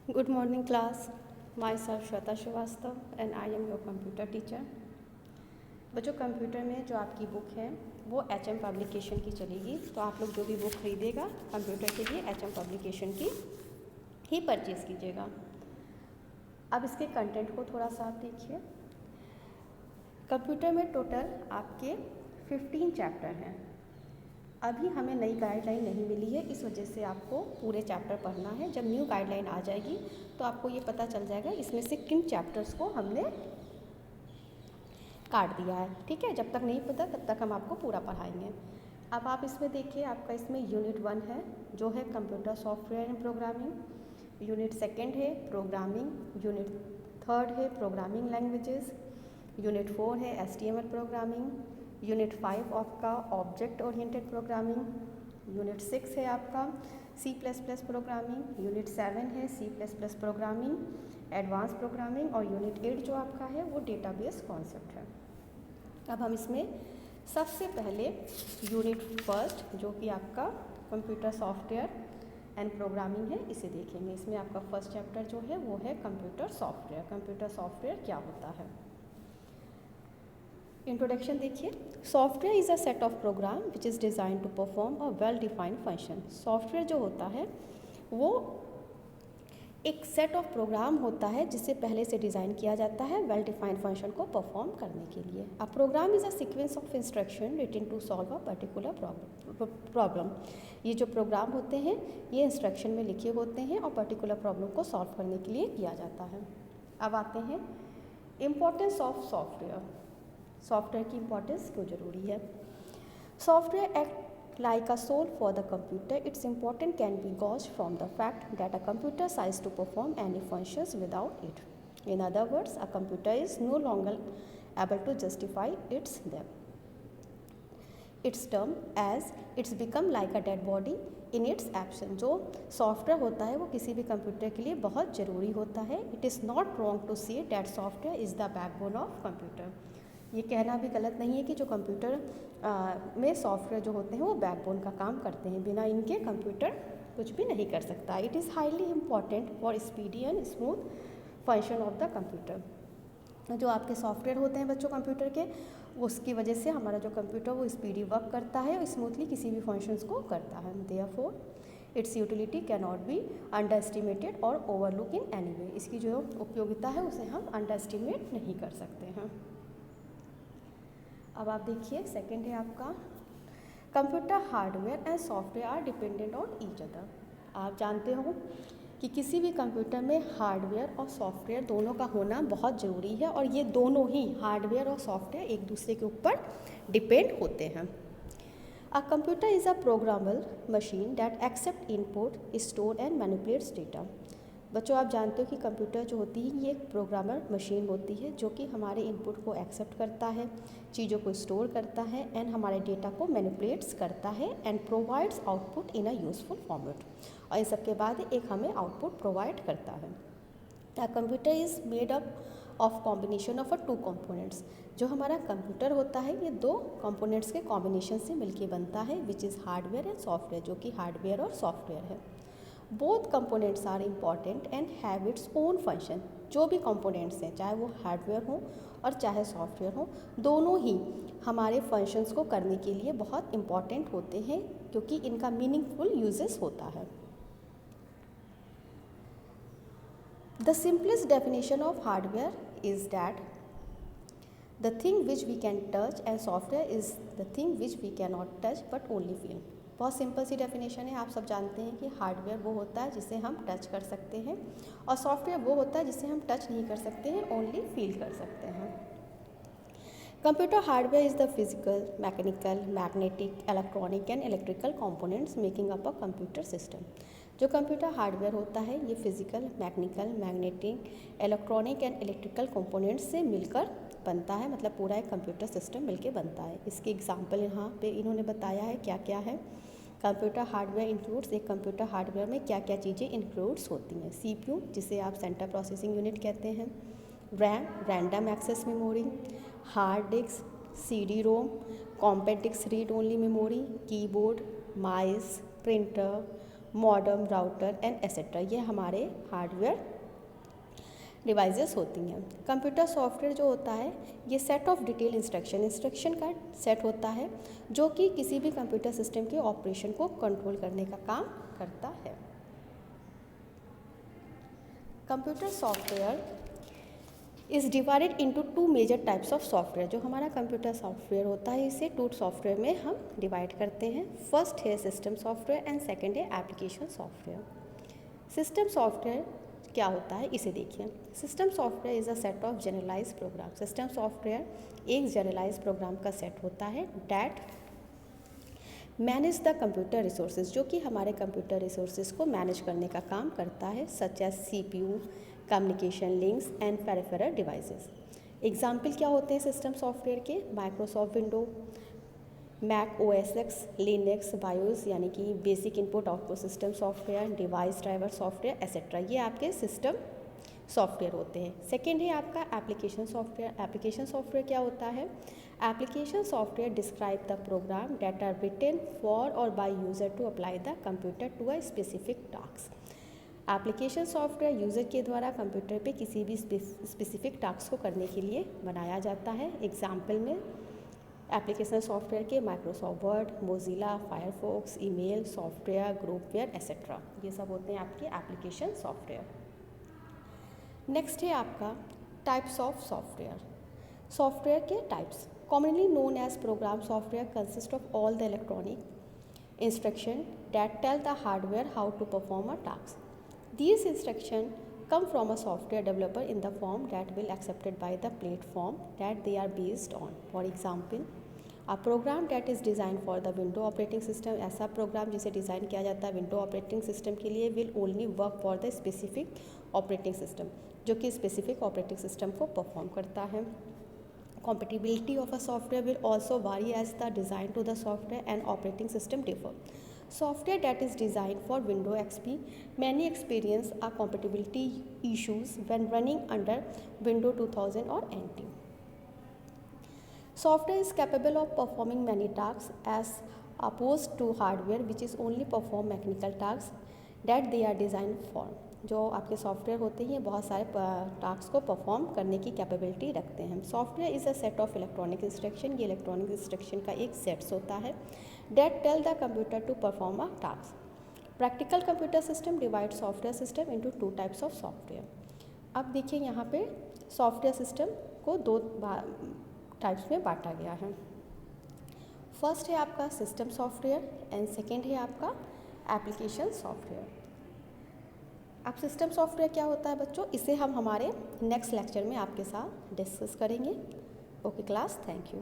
Good morning class. Myself Shweta Srivastava and I am your computer teacher. बच्चों computer में जो आपकी book है वो HM पब्लिकेशन की चलेगी, तो आप लोग जो भी बुक खरीदेगा कंप्यूटर के लिए HM पब्लिकेशन की ही परचेज़ कीजिएगा। अब इसके कंटेंट को थोड़ा सा आप देखिए। कंप्यूटर में टोटल आपके 15 चैप्टर हैं। अभी हमें नई गाइडलाइन नहीं मिली है, इस वजह से आपको पूरे चैप्टर पढ़ना है। जब न्यू गाइडलाइन आ जाएगी तो आपको ये पता चल जाएगा इसमें से किन चैप्टर्स को हमने काट दिया है। ठीक है, जब तक नहीं पता तब तक हम आपको पूरा पढ़ाएंगे। अब आप इसमें देखिए, आपका इसमें यूनिट 1 है जो है computer software and programming, unit 2 है प्रोग्रामिंग, यूनिट 3 है प्रोग्रामिंग लैंग्वेजेस, यूनिट 4 है HTML प्रोग्रामिंग, यूनिट 5 आपका ऑब्जेक्ट ओरिएंटेड प्रोग्रामिंग, यूनिट 6 है आपका C++ प्रोग्रामिंग, यूनिट 7 है C++ प्रोग्रामिंग एडवांस प्रोग्रामिंग और यूनिट 8 जो आपका है वो डेटाबेस कॉन्सेप्ट है। अब हम इसमें सबसे पहले यूनिट 1 जो कि आपका कंप्यूटर सॉफ्टवेयर एंड प्रोग्रामिंग है इसे देखेंगे। इसमें आपका फर्स्ट चैप्टर जो है वो है कंप्यूटर सॉफ्टवेयर। कंप्यूटर सॉफ्टवेयर क्या होता है? इंट्रोडक्शन देखिए। Software is a set of program which is design to perform a well defined function. Software जो होता है वो एक सेट ऑफ प्रोग्राम होता है जिसे पहले से डिज़ाइन किया जाता है वेल डिफाइंड फंक्शन को परफॉर्म करने के लिए। A program is a sequence of instruction written to solve a particular problem. ये जो प्रोग्राम होते हैं ये इंस्ट्रक्शन में लिखे होते हैं और पर्टिकुलर प्रॉब्लम को सॉल्व करने के लिए किया जाता है। अब आते हैं इम्पोर्टेंस ऑफ सॉफ्टवेयर। सॉफ्टवेयर की इम्पोर्टेंस क्यों ज़रूरी है? Software act like a soul for the computer. Its important can be gauge from the fact that a computer size to perform any functions without it. In other words, a computer is no longer able to justify its term as it's become like a dead body in its absence. जो software होता है वो किसी भी computer के लिए बहुत ज़रूरी होता है. It is not wrong to say that software is the backbone of computer. ये कहना भी गलत नहीं है कि जो कंप्यूटर में सॉफ्टवेयर जो होते हैं वो बैकबोन का काम करते हैं, बिना इनके कंप्यूटर कुछ भी नहीं कर सकता. It is highly important for speedy and smooth function of the computer. जो आपके सॉफ्टवेयर होते हैं बच्चों कंप्यूटर के, उसकी वजह से हमारा जो कंप्यूटर वो स्पीडी वर्क करता है और स्मूथली किसी भी फंक्शंस को करता है. Therefore it's utility can not be under estimated और ओवरलुक इन एनी वे. इसकी जो उपयोगिता है उसे हम अंडर एस्टिमेट नहीं कर सकते हैं. अब आप देखिए सेकंड है आपका computer hardware and software are dependent on each other. आप जानते हो कि किसी भी कंप्यूटर में हार्डवेयर और सॉफ्टवेयर दोनों का होना बहुत ज़रूरी है और ये दोनों ही हार्डवेयर और सॉफ्टवेयर एक दूसरे के ऊपर डिपेंड होते हैं. A computer is a programmable machine that accept input, store and manipulates data. बच्चों आप जानते हो कि कंप्यूटर जो होती है ये एक प्रोग्रामर मशीन होती है जो कि हमारे इनपुट को एक्सेप्ट करता है, चीज़ों को स्टोर करता है एंड हमारे डेटा को मैनिपुलेट्स करता है and provides output in a useful format. और इन सब के बाद एक हमें आउटपुट प्रोवाइड करता है. Computer is made up of combination of two components. जो हमारा कंप्यूटर होता है ये दो कंपोनेंट्स के कॉम्बिनेशन से मिलके बनता है which is hardware and software, जो कि हार्डवेयर और सॉफ्टवेयर है. Both components are important and have its own function. जो भी कंपोनेंट्स हैं चाहे वो हार्डवेयर हो और चाहे सॉफ्टवेयर हो, दोनों ही हमारे फंक्शंस को करने के लिए बहुत इम्पॉर्टेंट होते हैं क्योंकि इनका मीनिंगफुल यूजेस होता है. The simplest definition of hardware is that the thing which we can touch and software is the thing which we cannot touch but only feel. बहुत सिंपल सी डेफिनेशन है. आप सब जानते हैं कि हार्डवेयर वो होता है जिसे हम टच कर सकते हैं और सॉफ्टवेयर वो होता है जिसे हम टच नहीं कर सकते हैं, ओनली फील कर सकते हैं. Computer hardware is the physical, mechanical, magnetic, electronic and electrical components making up a computer system. जो कंप्यूटर हार्डवेयर होता है ये physical, mechanical, magnetic, electronic and electrical components से मिलकर बनता है, मतलब पूरा एक कंप्यूटर सिस्टम मिलके बनता है. इसके एग्जांपल यहाँ पे इन्होंने बताया है क्या क्या है. कंप्यूटर हार्डवेयर इंक्लूड्स, एक कंप्यूटर हार्डवेयर में क्या क्या चीज़ें इंक्लूड्स होती हैं. CPU जिसे आप सेंटर प्रोसेसिंग यूनिट कहते हैं, RAM random access memory, hard disk, CD-ROM, compact disc read only memory, keyboard, mouse, printer, modem, router and etcetera, ये हमारे हार्डवेयर डिवाइसेस होती हैं। कंप्यूटर सॉफ्टवेयर जो होता है ये सेट ऑफ डिटेल इंस्ट्रक्शन का सेट होता है जो कि किसी भी कंप्यूटर सिस्टम के ऑपरेशन को कंट्रोल करने का काम करता है। Computer software is divided into two major types of software. जो हमारा कंप्यूटर सॉफ्टवेयर होता है इसे टू सॉफ्टवेयर में हम डिवाइड करते हैं। फर्स्ट है सिस्टम सॉफ्टवेयर एंड सेकेंड है एप्लीकेशन सॉफ्टवेयर। सिस्टम सॉफ्टवेयर क्या होता है इसे देखिए। System software is a set of generalize program. System software एक जनरलाइज प्रोग्राम का सेट होता है that manage the computer resources, जो कि हमारे कंप्यूटर रिसोर्सेज को मैनेज करने का काम करता है, such as CPU, communication links and peripheral devices. Example क्या होते हैं सिस्टम सॉफ्टवेयर के? Microsoft window, Mac OS X, Linux, BIOS यानी कि basic input output system software, device driver software etcetera, ये आपके सिस्टम सॉफ्टवेयर होते हैं। सेकेंड है आपका एप्लीकेशन सॉफ्टवेयर। एप्लीकेशन सॉफ्टवेयर क्या होता है? Application software describe the program that are written for और by user to apply the computer to a specific task. Application software user के द्वारा कंप्यूटर पे किसी भी स्पेसिफिक टास्क को करने के लिए बनाया जाता है। एग्जाम्पल में एप्लीकेशन सॉफ्टवेयर के Microsoft word, Mozilla, Firefox, email software, groupware etcetera, ये सब होते हैं आपके एप्लीकेशन सॉफ्टवेयर। नेक्स्ट है आपका टाइप्स ऑफ सॉफ्टवेयर। सॉफ्टवेयर के types commonly known as program software consist of all the electronic instruction that tell the hardware how to perform a task. These instruction come from a software developer in the form that will accepted by the platform that they are based on. For example, a program that is designed for the window operating system, ऐसा programme जिसे design किया जाता है window operating system के लिए, will only work for the specific operating system, जो कि specific operating system को परफॉर्म करता है। Compatibility of a software will also vary as the design to the software and operating system differ. Software that is designed for Windows XP many experience a compatibility issues when running under Windows 2000 or NT. Software is capable of performing many tasks as opposed to hardware which is only perform mechanical tasks that they are designed for. जो आपके software होते हैं बहुत सारे task को perform करने की capability रखते हैं। Software is a set of electronic instruction, ये इलेक्ट्रॉनिक इंस्ट्रक्शन का एक सेट्स होता है that tell the computer to perform a task. Practical computer system divide software system into two types of software. अब देखिए यहाँ पे सॉफ्टवेयर सिस्टम को दो टाइप्स में बांटा गया है। फर्स्ट है आपका सिस्टम सॉफ्टवेयर एंड सेकेंड है आपका एप्लीकेशन सॉफ्टवेयर। अब सिस्टम सॉफ्टवेयर क्या होता है बच्चों, इसे हम हमारे नेक्स्ट लेक्चर में आपके साथ डिस्कस करेंगे। Okay class, thank you.